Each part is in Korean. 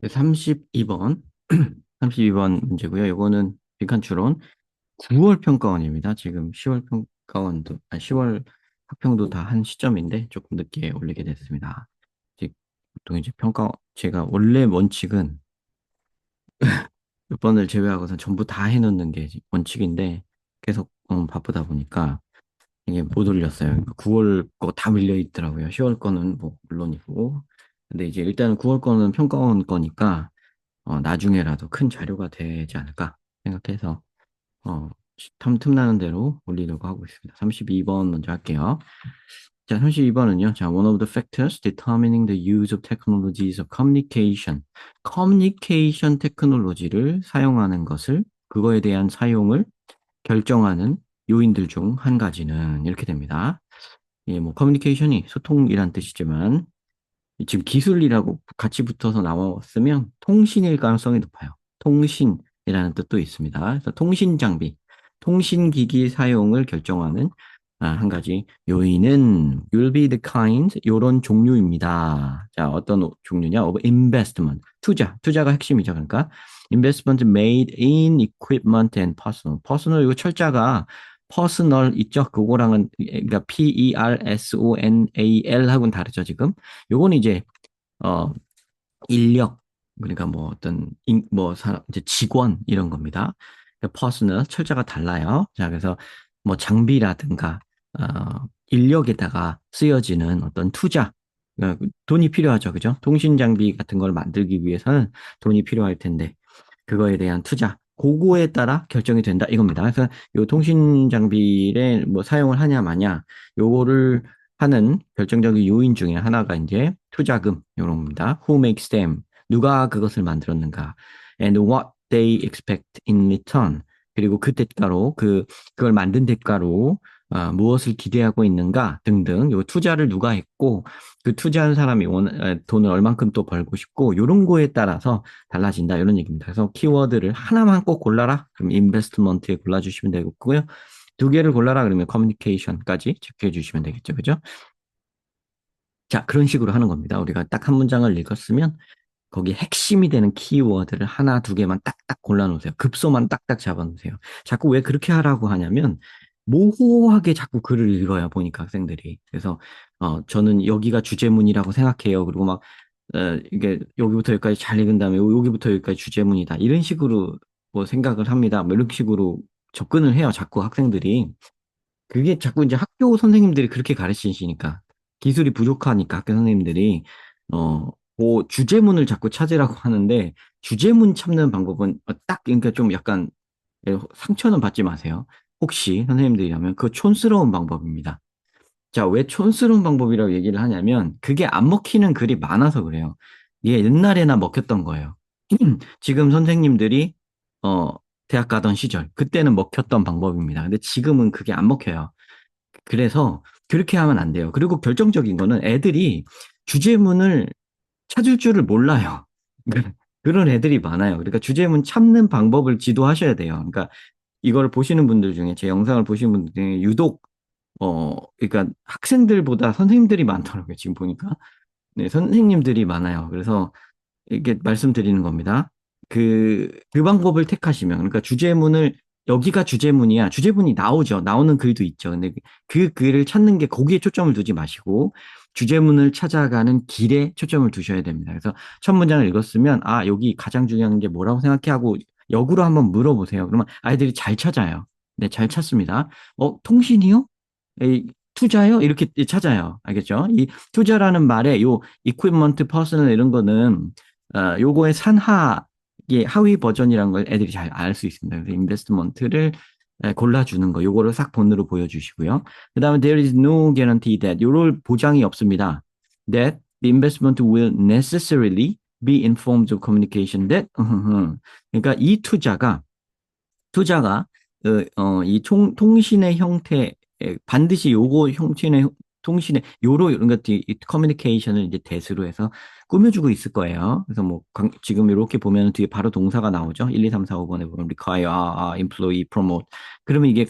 32번, 32번 문제고요. 요거는 빈칸 추론 9월 평가원입니다. 지금 10월 평가원도, 10월 학평도 다 한 시점인데 조금 늦게 올리게 됐습니다. 이제 보통 이제 제가 원래 원칙은 몇 번을 제외하고선 전부 다 해놓는 게 원칙인데 계속 바쁘다 보니까 이게 못 올렸어요. 9월 거 다 밀려 있더라고요. 10월 거는 뭐 물론이고. 근데 이제 일단은 9월 거는 평가원 거니까 나중에라도 큰 자료가 되지 않을까 생각해서 어, 틈나는 대로 올리려고 하고 있습니다. 32번 먼저 할게요. 자, 32번은요. 자, one of the factors determining the use of technologies of communication. 커뮤니케이션 테크놀로지를 사용하는 것을, 그거에 대한 사용을 결정하는 요인들 중 한 가지는 이렇게 됩니다. 예, 뭐 커뮤니케이션이 소통이란 뜻이지만 지금 기술이라고 같이 붙어서 나왔으면 통신일 가능성이 높아요. 통신이라는 뜻도 있습니다. 그래서 통신 장비, 통신기기 사용을 결정하는 한 가지 요인은 will be the kind 요런 종류입니다. 자, 어떤 종류냐? of investment, 투자가 핵심이죠. 그러니까 investment made in equipment and personal. personal 이거 철자가 퍼스널 있죠? 그거랑은 그러니까 PERSONAL 하고는 다르죠, 지금. 요거는 이제 어 인력 그러니까 뭐 어떤 뭐 사람 이제 직원 이런 겁니다. 퍼스널 철자가 달라요. 자, 그래서 뭐 장비라든가 인력에다가 쓰여지는 어떤 투자 돈이 필요하죠, 그죠? 통신 장비 같은 걸 만들기 위해서는 돈이 필요할 텐데 그거에 대한 투자 그거에 따라 결정이 된다 이겁니다. 그래서 요 통신 장비를 뭐 사용을 하냐 마냐 요거를 하는 결정적인 요인 중에 하나가 이제 투자금 요런 겁니다. Who makes them? 누가 그것을 만들었는가? And what they expect in return. 그리고 그 대가로 그걸 만든 대가로 무엇을 기대하고 있는가 등등 요 투자를 누가 했고 그 투자한 사람이 돈을 얼만큼 또 벌고 싶고 요런 거에 따라서 달라진다 이런 얘기입니다. 그래서 키워드를 하나만 꼭 골라라 그럼 인베스트먼트에 골라주시면 되겠고요. 두 개를 골라라 그러면 커뮤니케이션까지 체크해 주시면 되겠죠. 그죠? 자, 그런 식으로 하는 겁니다. 우리가 딱 한 문장을 읽었으면 거기 핵심이 되는 키워드를 하나, 두 개만 딱딱 골라놓으세요. 급소만 딱딱 잡아놓으세요. 자꾸 왜 그렇게 하라고 하냐면 모호하게 자꾸 글을 읽어요. 보니까 학생들이. 그래서 저는 여기가 주제문이라고 생각해요. 그리고 막 이게 여기부터 여기까지 잘 읽은 다음에 여기부터 여기까지 주제문이다. 이런 식으로 뭐 생각을 합니다. 뭐 이런 식으로 접근을 해요. 자꾸 학생들이. 그게 자꾸 이제 학교 선생님들이 그렇게 가르치시니까 기술이 부족하니까 학교 선생님들이 어, 그 주제문을 자꾸 찾으라고 하는데 주제문 찾는 방법은 딱 그러니까 좀 약간 상처는 받지 마세요. 혹시 선생님들이라면 그 촌스러운 방법입니다. 자, 왜 촌스러운 방법이라고 얘기를 하냐면 그게 안 먹히는 글이 많아서 그래요. 이게 옛날에나 먹혔던 거예요. 지금 선생님들이 어, 대학 가던 시절 그때는 먹혔던 방법입니다. 근데 지금은 그게 안 먹혀요. 그래서 그렇게 하면 안 돼요. 그리고 결정적인 거는 애들이 주제문을 찾을 줄을 몰라요. 그런 애들이 많아요. 그러니까 주제문 찾는 방법을 지도하셔야 돼요. 그러니까 이걸 보시는 분들 중에 제 영상을 보시는 분들 중에 유독 그러니까 학생들보다 선생님들이 많더라고요. 지금 보니까. 네, 선생님들이 많아요. 그래서 이렇게 말씀드리는 겁니다. 그 방법을 택하시면, 그러니까 주제문을, 여기가 주제문이야. 주제문이 나오죠. 나오는 글도 있죠. 근데 그 글을 찾는 게 거기에 초점을 두지 마시고, 주제문을 찾아가는 길에 초점을 두셔야 됩니다. 그래서 첫 문장을 읽었으면, 아, 여기 가장 중요한 게 뭐라고 생각해 하고, 역으로 한번 물어보세요. 그러면 아이들이 잘 찾아요. 네, 잘 찾습니다. 통신이요? 투자요? 이렇게 찾아요. 알겠죠? 이 투자라는 말에 요 equipment, personal 이런 거는 요거의 예, 하위 버전이라는 걸 애들이 잘 알 수 있습니다. 그래서 인베스트먼트를 골라주는 거, 요거를 싹 본으로 보여주시고요. 그 다음에 there is no guarantee that, 요럴 보장이 없습니다. That the investment will necessarily be in forms of communication that, 그러니까 이 투자가 이 통신의 형태 반드시 요거 형태의 통신의 요로 이런 것들이 커뮤니케이션을 이제 대수로 해서 꾸며주고 있을 거예요. 그래서 뭐 지금 이렇게 보면 뒤에 바로 동사가 나오죠. 1, 2, 3, 4, 5번에 보면 require, employee, promote. 그러면 이게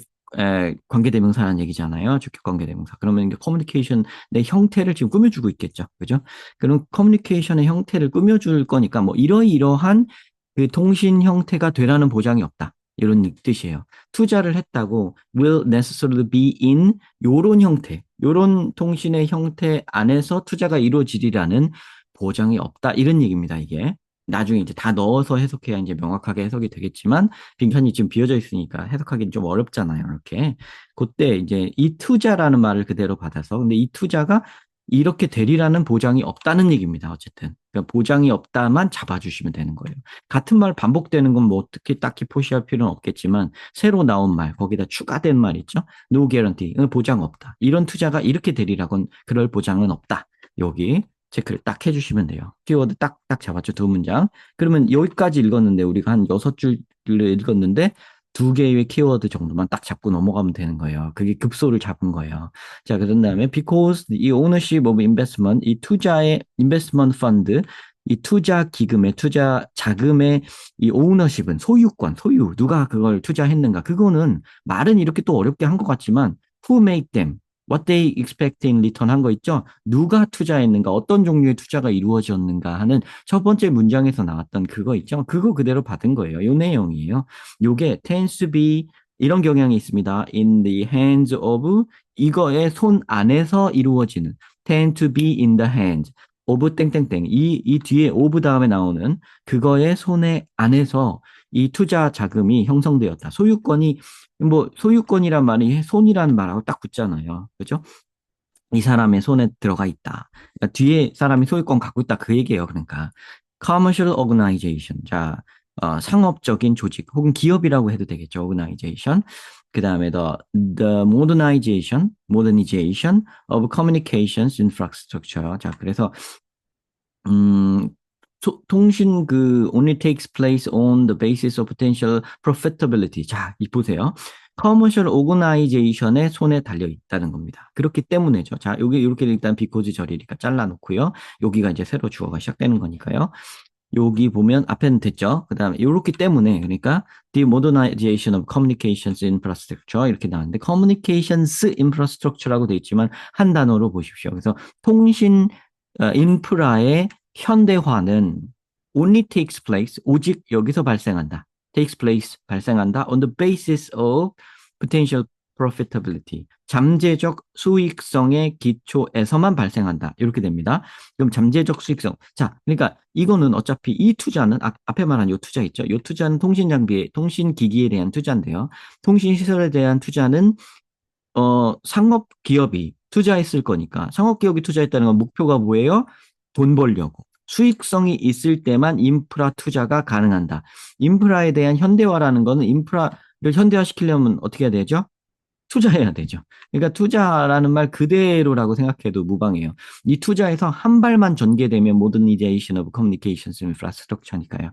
관계대명사라는 얘기잖아요. 주격 관계대명사. 그러면 이제 커뮤니케이션의 형태를 지금 꾸며주고 있겠죠. 그죠? 그럼 커뮤니케이션의 형태를 꾸며줄 거니까 뭐 이러이러한 그 통신 형태가 되라는 보장이 없다. 이런 뜻이에요. 투자를 했다고 will necessarily be in 요런 형태, 요런 통신의 형태 안에서 투자가 이루어지리라는 보장이 없다. 이런 얘기입니다, 이게. 나중에 이제 다 넣어서 해석해야 이제 명확하게 해석이 되겠지만 빈칸이 지금 비어져 있으니까 해석하기는 좀 어렵잖아요. 이렇게. 그때 이제 이 투자라는 말을 그대로 받아서 근데 이 투자가 이렇게 되리라는 보장이 없다는 얘기입니다. 어쨌든. 그러니까 보장이 없다만 잡아주시면 되는 거예요. 같은 말 반복되는 건 뭐 어떻게 딱히 표시할 필요는 없겠지만 새로 나온 말, 거기다 추가된 말 있죠? No guarantee, 보장 없다. 이런 투자가 이렇게 되리라고는 그럴 보장은 없다. 여기 체크를 딱 해주시면 돼요. 키워드 딱딱 잡았죠. 두 문장. 그러면 여기까지 읽었는데 우리가 한 6줄을 읽었는데 두 개의 키워드 정도만 딱 잡고 넘어가면 되는 거예요. 그게 급소를 잡은 거예요. 자, 그런 다음에 because 이 ownership of investment, 이 투자의 investment fund, 이 투자 기금의 투자 자금의 이 오너십은 소유권, 소유, 누가 그걸 투자했는가? 그거는 말은 이렇게 또 어렵게 한 것 같지만 who made them, what they expect in return 한 거 있죠? 누가 투자했는가? 어떤 종류의 투자가 이루어졌는가 하는 첫 번째 문장에서 나왔던 그거 있죠? 그거 그대로 받은 거예요. 요 내용이에요. 요게 tends to be 이런 경향이 있습니다. in the hands of 이거의 손 안에서 이루어지는 tend to be in the hands of 땡땡땡 이 뒤에 of 다음에 나오는 그거의 손에 안에서 이 투자 자금이 형성되었다. 소유권이 뭐 소유권이란 말이 손이라는 말하고 딱 붙잖아요. 그죠? 이 사람의 손에 들어가 있다. 그러니까 뒤에 사람이 소유권 갖고 있다 그 얘기예요. 그러니까 commercial organization. 자, 상업적인 조직 혹은 기업이라고 해도 되겠죠. organization. 그다음에 the modernization of communications infrastructure. 자, 그래서 음, 통신 only takes place on the basis of potential profitability. 자, 이 보세요. 커머셜 오거나이제이션의 손에 달려 있다는 겁니다. 그렇기 때문에죠. 자, 여기 이렇게 일단 비코즈 절이니까 잘라놓고요. 여기가 이제 새로 주어가 시작되는 거니까요. 여기 보면 앞에는 됐죠. 그다음에 이렇기 때문에 그러니까 the modernization of communications infrastructure 이렇게 나왔는데 communications infrastructure라고 돼 있지만 한 단어로 보십시오. 그래서 통신 인프라의 현대화는 only takes place 오직 여기서 발생한다. takes place 발생한다 on the basis of potential profitability 잠재적 수익성의 기초에서만 발생한다. 이렇게 됩니다. 그럼 잠재적 수익성. 자, 그러니까 이거는 어차피 이 투자는 앞에 말한 이 투자 있죠. 이 투자는 통신 장비에 통신 기기에 대한 투자인데요. 통신 시설에 대한 투자는 상업 기업이 투자했을 거니까 상업 기업이 투자했다는 건 목표가 뭐예요? 돈 벌려고. 수익성이 있을 때만 인프라 투자가 가능한다. 인프라에 대한 현대화라는 거는 인프라를 현대화시키려면 어떻게 해야 되죠? 투자해야 되죠. 그러니까 투자라는 말 그대로라고 생각해도 무방해요. 이 투자에서 한 발만 전개되면 모더니제이션 오브 커뮤니케이션스 인프라스트럭처니까요.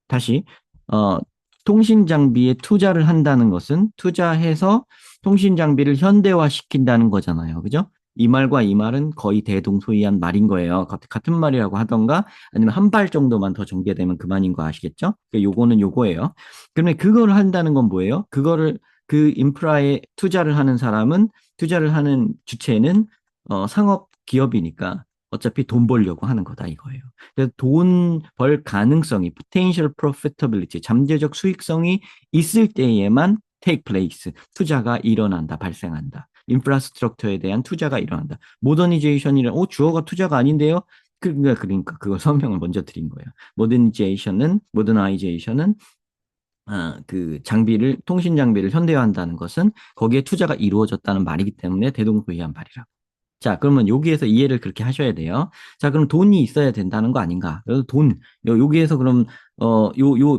다시 어, 통신 장비에 투자를 한다는 것은 투자해서 통신 장비를 현대화시킨다는 거잖아요. 그죠? 이 말과 이 말은 거의 대동소이한 말인 거예요. 같은 말이라고 하던가 아니면 한 발 정도만 더 전개되면 그만인 거 아시겠죠? 그러니까 요거는 요거예요. 그러면 그거를 한다는 건 뭐예요? 그거를 그 인프라에 투자를 하는 사람은 투자를 하는 주체는 상업 기업이니까 어차피 돈 벌려고 하는 거다 이거예요. 그래서 돈 벌 가능성이 potential profitability 잠재적 수익성이 있을 때에만 take place 투자가 일어난다 발생한다. 인프라스트럭처에 대한 투자가 일어난다. 모더니제이션이란 주어가 투자가 아닌데요. 그러니까 그걸 설명을 먼저 드린 거예요. 모더나이제이션은 그 통신 장비를 현대화한다는 것은 거기에 투자가 이루어졌다는 말이기 때문에 대동소이한 말이라고. 자, 그러면 여기에서 이해를 그렇게 하셔야 돼요. 자, 그럼 돈이 있어야 된다는 거 아닌가? 그래서 여기에서 그럼,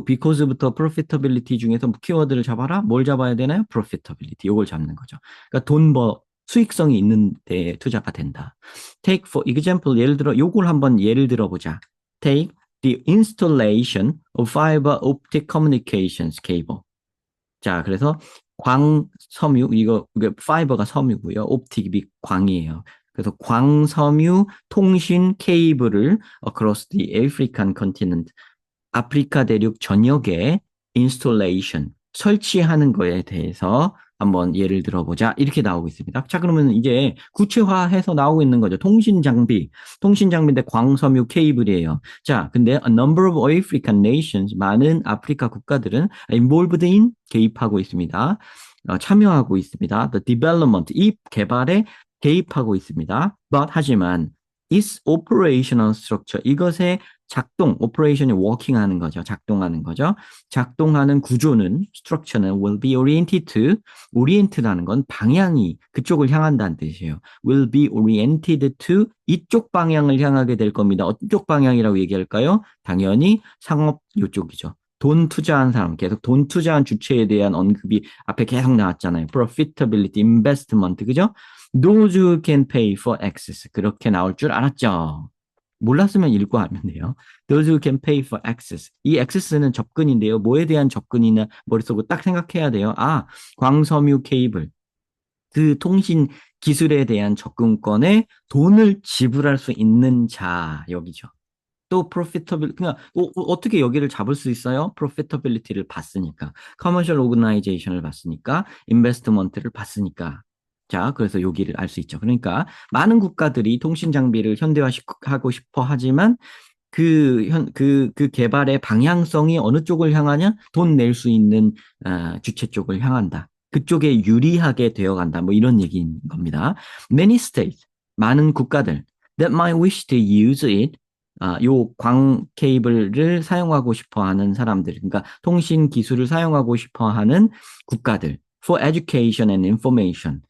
because부터 profitability 중에서 키워드를 잡아라? 뭘 잡아야 되나요? profitability. 요걸 잡는 거죠. 그러니까 수익성이 있는 데 투자가 된다. Take for example, 예를 들어, 요걸 한번 예를 들어보자. Take the installation of fiber optic communications cable. 자, 그래서 광섬유, 이게 파이버가 섬유고요. 옵틱이 광이에요. 그래서 광섬유 통신 케이블을 across the African continent, 아프리카 대륙 전역에 installation, 설치하는 거에 대해서 한번 예를 들어보자. 이렇게 나오고 있습니다. 자, 그러면 이제 구체화해서 나오고 있는 거죠. 통신 장비. 통신 장비인데 광섬유 케이블이에요. 자, 근데 a number of African nations, 많은 아프리카 국가들은 involved in, 개입하고 있습니다. 참여하고 있습니다. The development, 이 개발에 개입하고 있습니다. But, 하지만 its operational structure, 이것의 작동, operation이 working 하는 거죠. 작동하는 거죠. 작동하는 구조는, structure는 will be oriented to, oriented라는 건 방향이 그쪽을 향한다는 뜻이에요. will be oriented to, 이쪽 방향을 향하게 될 겁니다. 어쪽 방향이라고 얘기할까요? 당연히 상업 이쪽이죠. 돈 투자한 사람, 계속 돈 투자한 주체에 대한 언급이 앞에 계속 나왔잖아요. profitability, investment, 그죠? Those who can pay for access. 그렇게 나올 줄 알았죠. 몰랐으면 읽고 하면 돼요. Those who can pay for access. 이 access는 접근인데요. 뭐에 대한 접근이냐 머릿속으로 딱 생각해야 돼요. 아, 광섬유 케이블. 그 통신 기술에 대한 접근권에 돈을 지불할 수 있는 자, 여기죠. 또 profitability, 그냥 어떻게 여기를 잡을 수 있어요? profitability를 봤으니까, commercial organization을 봤으니까, investment를 봤으니까. 자, 그래서 여기를 알 수 있죠. 그러니까 많은 국가들이 통신 장비를 현대화하고 싶어 하지만 그 개발의 방향성이 어느 쪽을 향하냐? 돈 낼 수 있는 주체 쪽을 향한다. 그쪽에 유리하게 되어간다. 뭐 이런 얘기인 겁니다. Many states, 많은 국가들 that might wish to use it, 요 광 케이블을 사용하고 싶어 하는 사람들, 그러니까 통신 기술을 사용하고 싶어 하는 국가들, for education and information,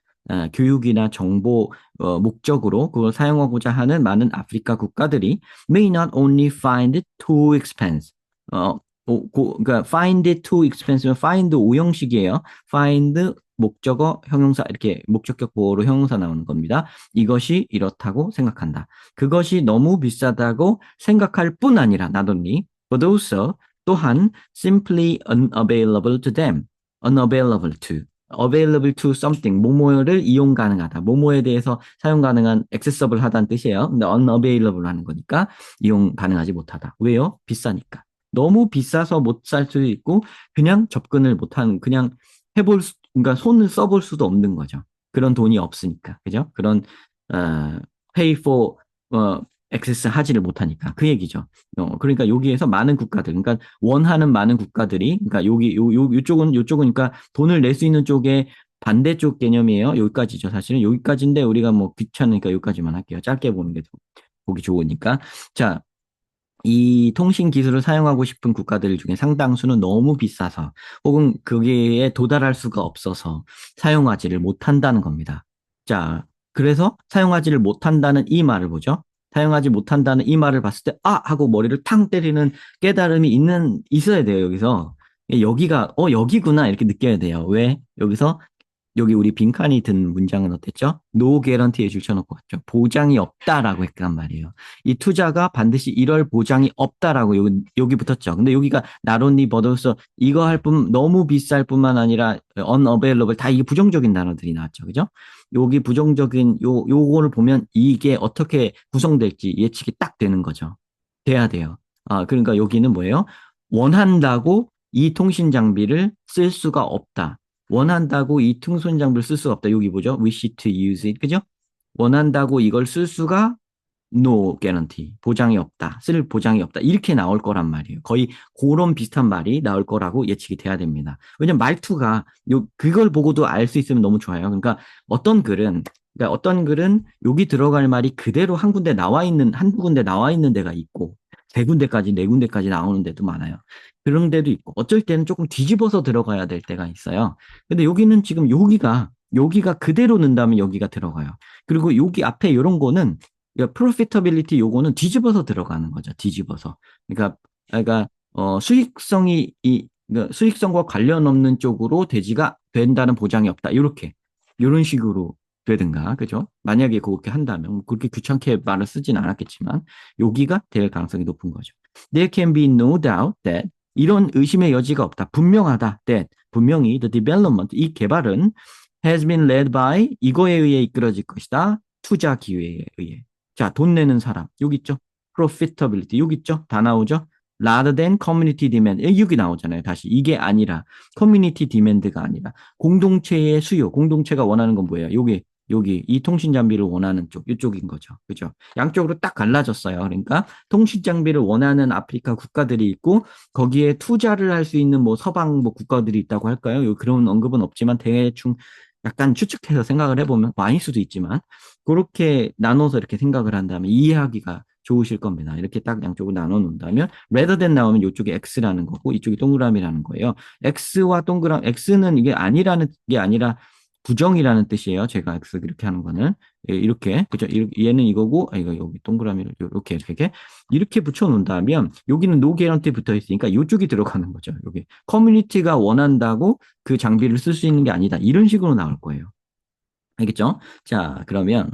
교육이나 정보 목적으로 그걸 사용하고자 하는 많은 아프리카 국가들이 may not only find it too expensive. 그러니까 find it too expensive, find 오형식이에요. find 목적어 형용사 이렇게 목적격 보어로 형용사 나오는 겁니다. 이것이 이렇다고 생각한다. 그것이 너무 비싸다고 생각할 뿐 아니라 not only but also 또한 simply unavailable to them, unavailable to, available to something, 뭐뭐를 이용 가능하다. 뭐뭐에 대해서 사용 가능한, accessible 하다는 뜻이에요. 근데 unavailable 하는 거니까 이용 가능하지 못하다. 왜요? 비싸니까. 너무 비싸서 못 살 수도 있고 그냥 접근을 못하는, 그냥 그러니까 손을 써볼 수도 없는 거죠. 그런 돈이 없으니까, 그죠? 그런 pay for access 하지를 못하니까 그 얘기죠. 그러니까 여기에서 많은 국가들, 그러니까 원하는 많은 국가들이, 그러니까 요쪽은 그러니까 돈을 낼 수 있는 쪽에 반대쪽 개념이에요. 여기까지죠. 사실은 여기까지인데 우리가 뭐 귀찮으니까 여기까지만 할게요. 짧게 보는 게 보기 좋으니까. 자, 이 통신 기술을 사용하고 싶은 국가들 중에 상당수는 너무 비싸서 혹은 거기에 도달할 수가 없어서 사용하지를 못한다는 겁니다. 자, 그래서 사용하지를 못한다는 이 말을 보죠. 사용하지 못한다는 이 말을 봤을 때, 아! 하고 머리를 탕 때리는 깨달음이 있어야 돼요, 여기서. 여기가, 여기구나, 이렇게 느껴야 돼요. 왜? 여기서 여기 우리 빈칸이 든 문장은 어땠죠? No guarantee에 줄쳐놓고 왔죠. 보장이 없다라고 했단 말이에요. 이 투자가 반드시 이럴 보장이 없다라고 여기 붙었죠. 근데 여기가 not only but also, 이거 할 뿐, 너무 비쌀 뿐만 아니라 unavailable, 다 이게 부정적인 단어들이 나왔죠. 그죠? 여기 부정적인 요거를 보면 이게 어떻게 구성될지 예측이 딱 되는 거죠. 돼야 돼요. 그러니까 여기는 뭐예요? 원한다고 이 통신 장비를 쓸 수가 없다. 원한다고 이 통신 장비를 쓸 수가 없다. 여기 보죠. wish to use it. 그죠? 원한다고 이걸 쓸 수가 no guarantee. 보장이 없다. 쓸 보장이 없다. 이렇게 나올 거란 말이에요. 거의 그런 비슷한 말이 나올 거라고 예측이 돼야 됩니다. 왜냐면 말투가 그걸 보고도 알 수 있으면 너무 좋아요. 그러니까 어떤 글은 여기 들어갈 말이 그대로 한두 군데 나와 있는 데가 있고, 세 군데까지, 네 군데까지 나오는 데도 많아요. 그런 데도 있고, 어쩔 때는 조금 뒤집어서 들어가야 될 때가 있어요. 근데 여기는 지금 여기가 그대로 넣는다면 여기가 들어가요. 그리고 여기 앞에 이런 거는, 그러니까 profitability 요거는 뒤집어서 들어가는 거죠. 뒤집어서. 그러니까 그러니까 수익성과 관련 없는 쪽으로 대지가 된다는 보장이 없다. 이런 식으로 되든가, 그죠? 만약에 그렇게 한다면, 그렇게 귀찮게 말을 쓰진 않았겠지만, 여기가 될 가능성이 높은 거죠. There can be no doubt that, 이런 의심의 여지가 없다. 분명하다. that, 분명히 the development, 이 개발은 has been led by, 이거에 의해 이끌어질 것이다. 투자 기회에 의해. 자, 돈 내는 사람. 여기 있죠? profitability. 여기 있죠? 다 나오죠? rather than community demand. 여기 나오잖아요. 다시 이게 아니라 community demand가 아니라 공동체의 수요, 공동체가 원하는 건 뭐예요? 여기 이 통신 장비를 원하는 쪽, 이쪽인 거죠. 그죠? 양쪽으로 딱 갈라졌어요. 그러니까 통신 장비를 원하는 아프리카 국가들이 있고 거기에 투자를 할 수 있는 뭐 서방 뭐 국가들이 있다고 할까요? 그런 언급은 없지만 대충 약간 추측해서 생각을 해보면 뭐 아닐 수도 있지만 그렇게 나눠서 이렇게 생각을 한다면 이해하기가 좋으실 겁니다. 이렇게 딱 양쪽으로 나눠 놓는다면 rather than 나오면 이쪽이 X라는 거고 이쪽이 동그라미라는 거예요. X와 동그라미, X는 이게 아니라는 게 아니라 부정이라는 뜻이에요. 제가 X 이렇게 하는 거는 이렇게 그죠? 얘는 이거고 이거 여기 동그라미를 이렇게 붙여 놓는다면 여기는 노 개런티 붙어 있으니까 이쪽이 들어가는 거죠. 여기 커뮤니티가 원한다고 그 장비를 쓸 수 있는 게 아니다. 이런 식으로 나올 거예요. 알겠죠? 자, 그러면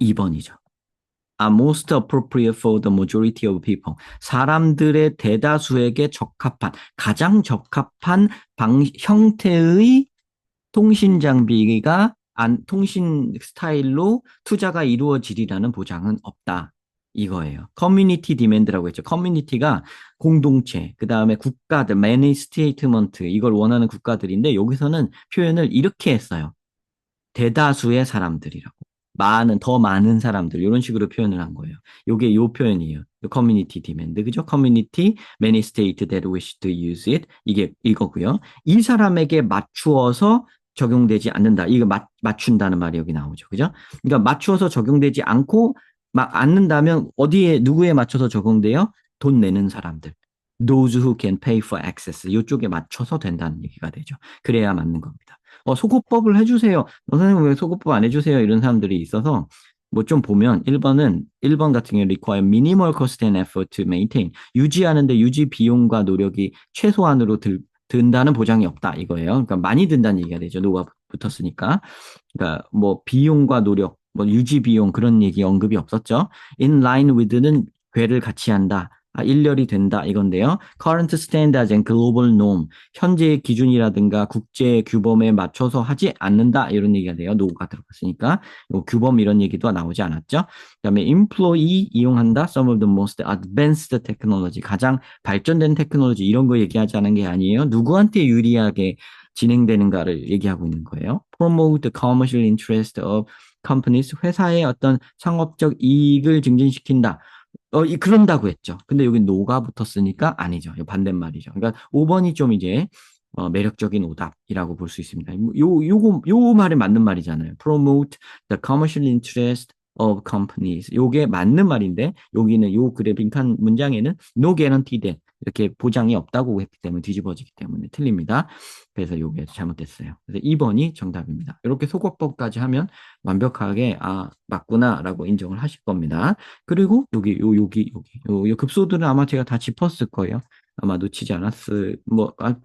2번이죠. are most appropriate for the majority of people. 사람들의 대다수에게 적합한, 가장 적합한 형태의 통신 장비가 통신 스타일로 투자가 이루어지리라는 보장은 없다. 이거예요. 커뮤니티 디맨드라고 했죠. 커뮤니티가 공동체, 그 다음에 국가들, many statement, 이걸 원하는 국가들인데 여기서는 표현을 이렇게 했어요. 대다수의 사람들이라고. 더 많은 사람들, 이런 식으로 표현을 한 거예요. 요게 요 표현이에요. 커뮤니티 디맨드, 그죠? 커뮤니티, many state that wish to use it. 이게 이거고요. 이 사람에게 맞추어서 적용되지 않는다. 이거 맞춘다는 말이 여기 나오죠. 그죠? 그러니까 맞추어서 적용되지 않고 않는다면 어디에, 누구에 맞춰서 적용돼요? 돈 내는 사람들. Those who can pay for access. 이쪽에 맞춰서 된다는 얘기가 되죠. 그래야 맞는 겁니다. 소고법을 해주세요. 선생님 왜 소고법 안 해주세요? 이런 사람들이 있어서 뭐 좀 보면 1번 같은 경우 require minimal cost and effort to maintain. 유지하는데 유지 비용과 노력이 최소한으로 든다는 보장이 없다 이거예요. 그러니까 많이 든다는 얘기가 되죠. 노가 붙었으니까. 그러니까 뭐 비용과 노력, 뭐 유지 비용 그런 얘기 언급이 없었죠. In line with는 궤를 같이 한다. 일렬이 된다 이건데요. Current standards and global norm. 현재의 기준이라든가 국제 규범에 맞춰서 하지 않는다 이런 얘기가 돼요. 노가 들어갔으니까 규범 이런 얘기도 나오지 않았죠. 그다음에 employee 이용한다. Some of the most advanced technology. 가장 발전된 테크놀로지 이런 거 얘기하지 않은 게 아니에요. 누구한테 유리하게 진행되는가를 얘기하고 있는 거예요. Promote the commercial interest of companies. 회사의 어떤 상업적 이익을 증진시킨다. 그런다고 했죠. 근데 여기 노가 붙었으니까 아니죠. 반대말이죠. 그러니까 5번이 좀 이제 매력적인 오답이라고 볼 수 있습니다. 요 말에 맞는 말이잖아요. Promote the commercial interest of companies. 요게 맞는 말인데 여기는 요 글의 빈칸 문장에는 no guarantee that 이렇게 보장이 없다고 했기 때문에 뒤집어지기 때문에 틀립니다. 그래서 요게 잘못됐어요. 그래서 2번이 정답입니다. 이렇게 소거법까지 하면 완벽하게 맞구나라고 인정을 하실 겁니다. 그리고 여기 급소들은 아마 제가 다 짚었을 거예요. 아마 놓치지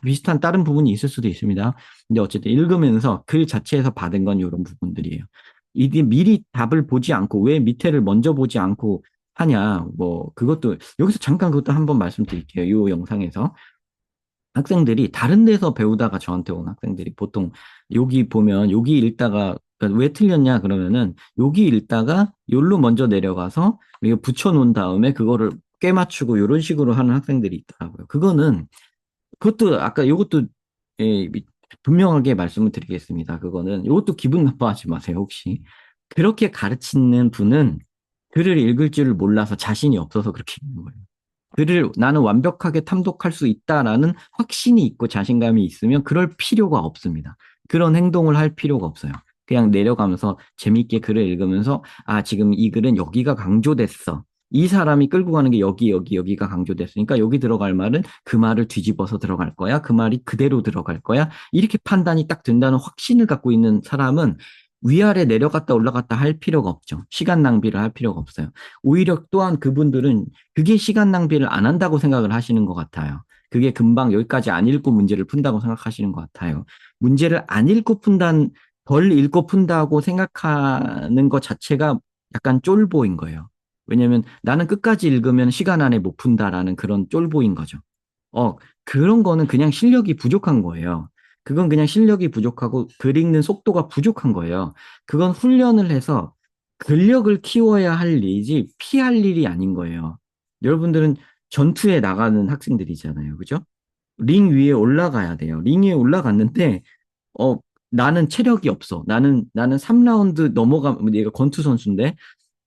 비슷한 다른 부분이 있을 수도 있습니다. 근데 어쨌든 읽으면서 글 자체에서 받은 건 이런 부분들이에요. 이게 미리 답을 보지 않고 왜 밑에를 먼저 보지 않고 하냐, 그것도, 여기서 잠깐 그것도 한번 말씀드릴게요. 이 영상에서. 학생들이 다른 데서 배우다가 저한테 온 학생들이 보통 여기 보면 여기 읽다가 그러니까 왜 틀렸냐 그러면은 여기 읽다가 여기로 먼저 내려가서 이거 붙여놓은 다음에 그거를 꿰맞추고 이런 식으로 하는 학생들이 있더라고요. 그것도 아까 이것도 예, 분명하게 말씀을 드리겠습니다. 그거는 이것도 기분 나빠하지 마세요. 혹시 그렇게 가르치는 분은 글을 읽을 줄을 몰라서 자신이 없어서 그렇게 읽는 거예요. 글을 나는 완벽하게 탐독할 수 있다라는 확신이 있고 자신감이 있으면 그럴 필요가 없습니다. 그런 행동을 할 필요가 없어요. 그냥 내려가면서 재밌게 글을 읽으면서 지금 이 글은 여기가 강조됐어. 이 사람이 끌고 가는 게 여기가 강조됐으니까 여기 들어갈 말은 그 말을 뒤집어서 들어갈 거야. 그 말이 그대로 들어갈 거야. 이렇게 판단이 딱 된다는 확신을 갖고 있는 사람은 위아래 내려갔다 올라갔다 할 필요가 없죠. 시간 낭비를 할 필요가 없어요. 오히려 또한 그분들은 그게 시간 낭비를 안 한다고 생각을 하시는 것 같아요. 그게 금방 여기까지 안 읽고 문제를 푼다고 생각하시는 것 같아요. 문제를 안 읽고 덜 읽고 푼다고 생각하는 것 자체가 약간 쫄보인 거예요. 왜냐면 나는 끝까지 읽으면 시간 안에 못 푼다라는 그런 쫄보인 거죠. 그런 거는 그냥 실력이 부족한 거예요. 그건 그냥 실력이 부족하고 글 읽는 속도가 부족한 거예요. 그건 훈련을 해서 근력을 키워야 할 일이지 피할 일이 아닌 거예요. 여러분들은 전투에 나가는 학생들이잖아요. 그죠? 링 위에 올라가야 돼요. 링 위에 올라갔는데 어, 나는 체력이 없어. 나는 3라운드 넘어가면, 얘가 권투 선수인데,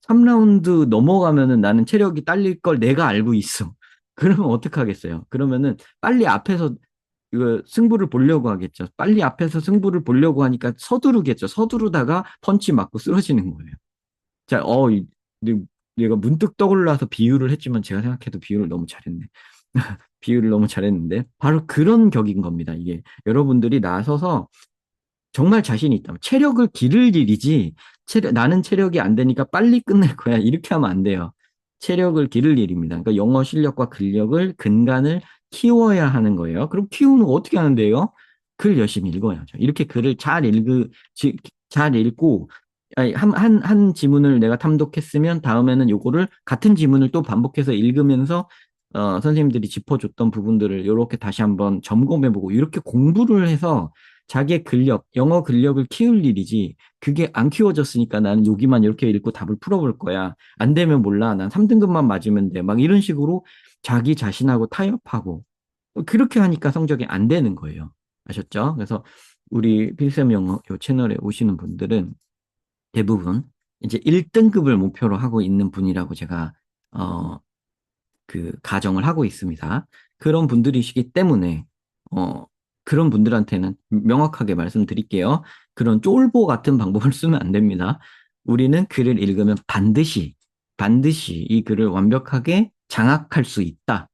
3라운드 넘어가면은 나는 체력이 딸릴 걸 내가 알고 있어. 그러면 어떡하겠어요? 그러면은 빨리 앞에서 이거 승부를 보려고 하겠죠. 빨리 앞에서 승부를 보려고 하니까 서두르겠죠. 서두르다가 펀치 맞고 쓰러지는 거예요. 자, 네, 얘가 문득 떠올라서 비유를 했지만 제가 생각해도 비유를 너무 잘했네. 비유를 너무 잘했는데, 바로 그런 격인 겁니다. 이게 여러분들이 나서서 정말 자신이 있다면 체력을 기를 일이지 나는 체력이 안 되니까 빨리 끝낼 거야 이렇게 하면 안 돼요. 체력을 기를 일입니다. 그러니까 영어 실력과 근력을 근간을 키워야 하는 거예요. 그럼 키우는 거 어떻게 하는데요? 글 열심히 읽어야죠. 이렇게 글을 잘 읽고 아니, 한 지문을 내가 탐독했으면 다음에는 요거를 같은 지문을 또 반복해서 읽으면서 선생님들이 짚어줬던 부분들을 이렇게 다시 한번 점검해보고 이렇게 공부를 해서 자기의 근력, 영어 근력을 키울 일이지 그게 안 키워졌으니까 나는 여기만 이렇게 읽고 답을 풀어볼 거야. 안 되면 몰라. 난 3등급만 맞으면 돼. 막 이런 식으로 자기 자신하고 타협하고 그렇게 하니까 성적이 안 되는 거예요. 아셨죠? 그래서 우리 필쌤 영어 요 채널에 오시는 분들은 대부분 이제 1등급을 목표로 하고 있는 분이라고 제가 어, 그 가정을 하고 있습니다. 그런 분들이시기 때문에 어 그런 분들한테는 명확하게 말씀드릴게요. 그런 쫄보 같은 방법을 쓰면 안 됩니다. 우리는 글을 읽으면 반드시 이 글을 완벽하게 장악할 수 있다.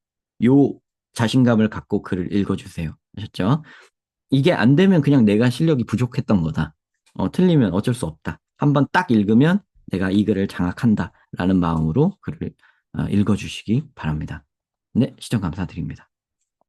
요 자신감을 갖고 글을 읽어주세요. 아셨죠? 이게 안 되면 그냥 내가 실력이 부족했던 거다. 틀리면 어쩔 수 없다. 한번 딱 읽으면 내가 이 글을 장악한다라는 마음으로 글을 읽어주시기 바랍니다. 네, 시청 감사드립니다.